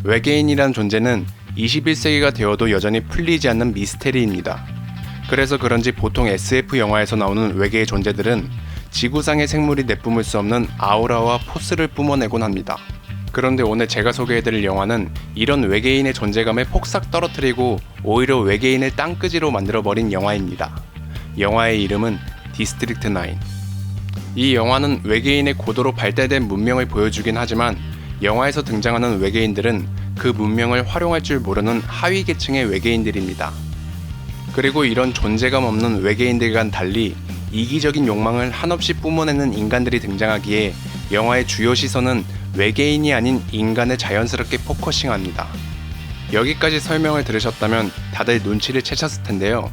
외계인이란 존재는 21세기가 되어도 여전히 풀리지 않는 미스테리입니다. 그래서 그런지 보통 SF 영화에서 나오는 외계의 존재들은 지구상의 생물이 내뿜을 수 없는 아우라와 포스를 뿜어내곤 합니다. 그런데 오늘 제가 소개해드릴 영화는 이런 외계인의 존재감을 폭삭 떨어뜨리고 오히려 외계인을 땅끄지로 만들어버린 영화입니다. 영화의 이름은 디스트릭트 9. 이 영화는 외계인의 고도로 발달된 문명을 보여주긴 하지만 영화에서 등장하는 외계인들은 그 문명을 활용할 줄 모르는 하위 계층의 외계인들입니다. 그리고 이런 존재감 없는 외계인들과는 달리 이기적인 욕망을 한없이 뿜어내는 인간들이 등장하기에 영화의 주요 시선은 외계인이 아닌 인간을 자연스럽게 포커싱합니다. 여기까지 설명을 들으셨다면 다들 눈치를 채셨을 텐데요.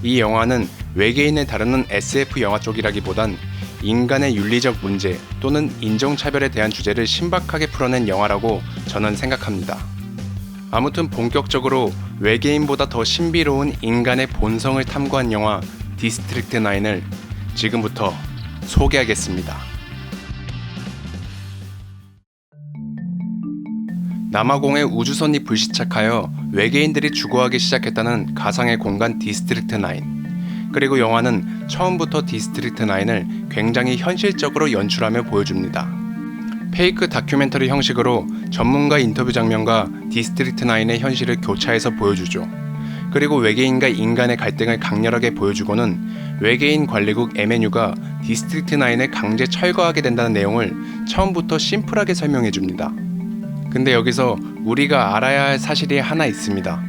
이 영화는 외계인을 다루는 SF 영화 쪽이라기보단 인간의 윤리적 문제 또는 인종차별에 대한 주제를 신박하게 풀어낸 영화라고 저는 생각합니다. 아무튼 본격적으로 외계인보다 더 신비로운 인간의 본성을 탐구한 영화 디스트릭트 9을 지금부터 소개하겠습니다. 남아공의 우주선이 불시착하여 외계인들이 주거하기 시작했다는 가상의 공간 디스트릭트 9. 그리고 영화는 처음부터 디스트릭트 9을 굉장히 현실적으로 연출하며 보여줍니다. 페이크 다큐멘터리 형식으로 전문가 인터뷰 장면과 디스트릭트 9의 현실을 교차해서 보여주죠. 그리고 외계인과 인간의 갈등을 강렬하게 보여주고는 외계인 관리국 MNU가 디스트릭트 9을 강제 철거하게 된다는 내용을 처음부터 심플하게 설명해줍니다. 근데 여기서 우리가 알아야 할 사실이 하나 있습니다.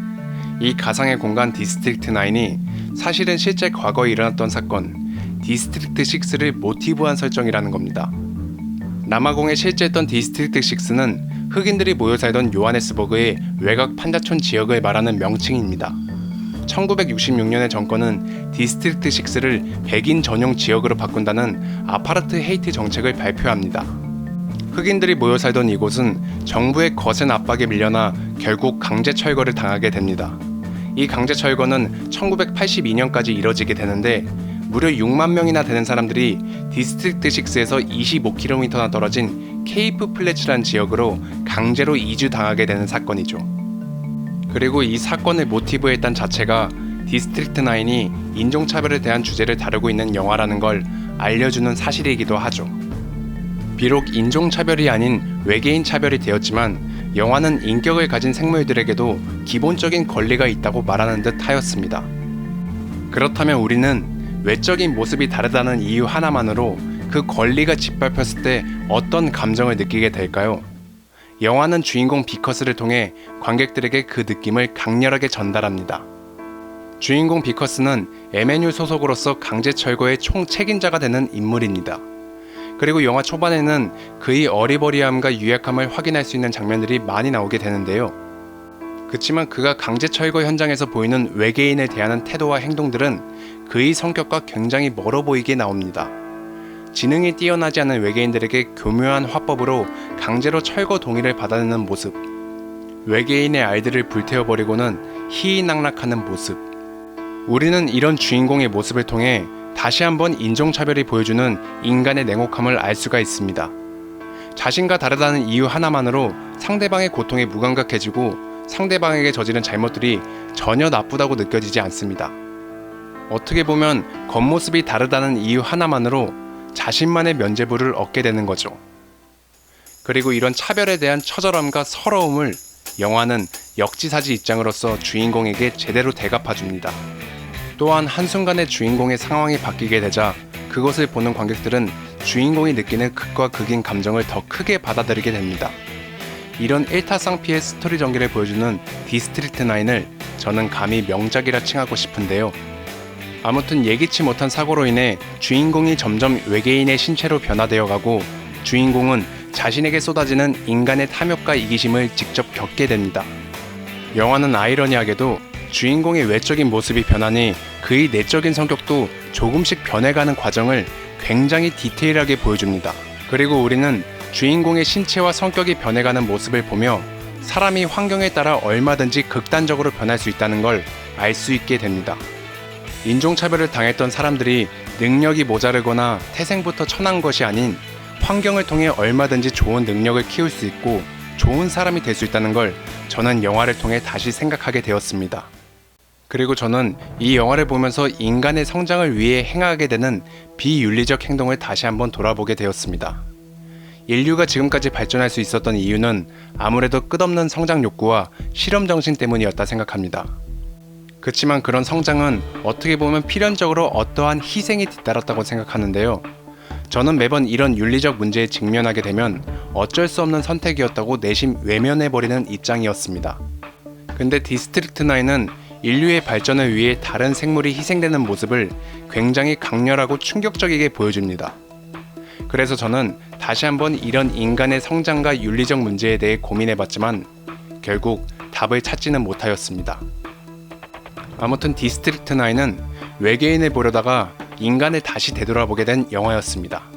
이 가상의 공간 디스트릭트 9이 사실은 실제 과거에 일어났던 사건 디스트릭트 6를 모티브한 설정이라는 겁니다. 남아공에 실제했던 디스트릭트 6는 흑인들이 모여 살던 요하네스버그의 외곽 판자촌 지역을 말하는 명칭입니다. 1966년의 정권은 디스트릭트 6를 백인 전용 지역으로 바꾼다는 아파르트 헤이트 정책을 발표합니다. 흑인들이 모여 살던 이곳은 정부의 거센 압박에 밀려나 결국 강제 철거를 당하게 됩니다. 이 강제 철거는 1982년까지 이뤄지게 되는데 무려 6만 명이나 되는 사람들이 디스트릭트 6에서 25km나 떨어진 케이프 플래츠라는 지역으로 강제로 이주당하게 되는 사건이죠. 그리고 이 사건을 모티브에 했던 자체가 디스트릭트 9이 인종차별에 대한 주제를 다루고 있는 영화라는 걸 알려주는 사실이기도 하죠. 비록 인종차별이 아닌 외계인 차별이 되었지만 영화는 인격을 가진 생물들에게도 기본적인 권리가 있다고 말하는 듯 하였습니다. 그렇다면 우리는 외적인 모습이 다르다는 이유 하나만으로 그 권리가 짓밟혔을 때 어떤 감정을 느끼게 될까요? 영화는 주인공 비커스를 통해 관객들에게 그 느낌을 강렬하게 전달합니다. 주인공 비커스는 MNU 소속으로서 강제 철거의 총책임자가 되는 인물입니다. 그리고 영화 초반에는 그의 어리버리함과 유약함을 확인할 수 있는 장면들이 많이 나오게 되는데요. 그치만 그가 강제 철거 현장에서 보이는 외계인을 대하는 태도와 행동들은 그의 성격과 굉장히 멀어 보이게 나옵니다. 지능이 뛰어나지 않은 외계인들에게 교묘한 화법으로 강제로 철거 동의를 받아내는 모습, 외계인의 알들을 불태워버리고는 희희낙락하는 모습. 우리는 이런 주인공의 모습을 통해 다시 한번 인종차별이 보여주는 인간의 냉혹함을 알 수가 있습니다. 자신과 다르다는 이유 하나만으로 상대방의 고통에 무감각해지고 상대방에게 저지른 잘못들이 전혀 나쁘다고 느껴지지 않습니다. 어떻게 보면 겉모습이 다르다는 이유 하나만으로 자신만의 면죄부를 얻게 되는 거죠. 그리고 이런 차별에 대한 처절함과 서러움을 영화는 역지사지 입장으로서 주인공에게 제대로 대갚아줍니다. 또한 한순간에 주인공의 상황이 바뀌게 되자 그것을 보는 관객들은 주인공이 느끼는 극과 극인 감정을 더 크게 받아들이게 됩니다. 이런 일타쌍피의 스토리 전개를 보여주는 디스트릭트 9을 저는 감히 명작이라 칭하고 싶은데요. 아무튼 예기치 못한 사고로 인해 주인공이 점점 외계인의 신체로 변화되어 가고 주인공은 자신에게 쏟아지는 인간의 탐욕과 이기심을 직접 겪게 됩니다. 영화는 아이러니하게도 주인공의 외적인 모습이 변하니 그의 내적인 성격도 조금씩 변해가는 과정을 굉장히 디테일하게 보여줍니다. 그리고 우리는 주인공의 신체와 성격이 변해가는 모습을 보며 사람이 환경에 따라 얼마든지 극단적으로 변할 수 있다는 걸 알 수 있게 됩니다. 인종차별을 당했던 사람들이 능력이 모자르거나 태생부터 천한 것이 아닌 환경을 통해 얼마든지 좋은 능력을 키울 수 있고 좋은 사람이 될 수 있다는 걸 저는 영화를 통해 다시 생각하게 되었습니다. 그리고 저는 이 영화를 보면서 인간의 성장을 위해 행하게 되는 비윤리적 행동을 다시 한번 돌아보게 되었습니다. 인류가 지금까지 발전할 수 있었던 이유는 아무래도 끝없는 성장 욕구와 실험 정신 때문이었다 생각합니다. 그렇지만 그런 성장은 어떻게 보면 필연적으로 어떠한 희생이 뒤따랐다고 생각하는데요. 저는 매번 이런 윤리적 문제에 직면하게 되면 어쩔 수 없는 선택이었다고 내심 외면해버리는 입장이었습니다. 근데 디스트릭트 9은 인류의 발전을 위해 다른 생물이 희생되는 모습을 굉장히 강렬하고 충격적이게 보여줍니다. 그래서 저는 다시 한번 이런 인간의 성장과 윤리적 문제에 대해 고민해봤지만 결국 답을 찾지는 못하였습니다. 아무튼 디스트릭트 9은 외계인을 보려다가 인간을 다시 되돌아보게 된 영화였습니다.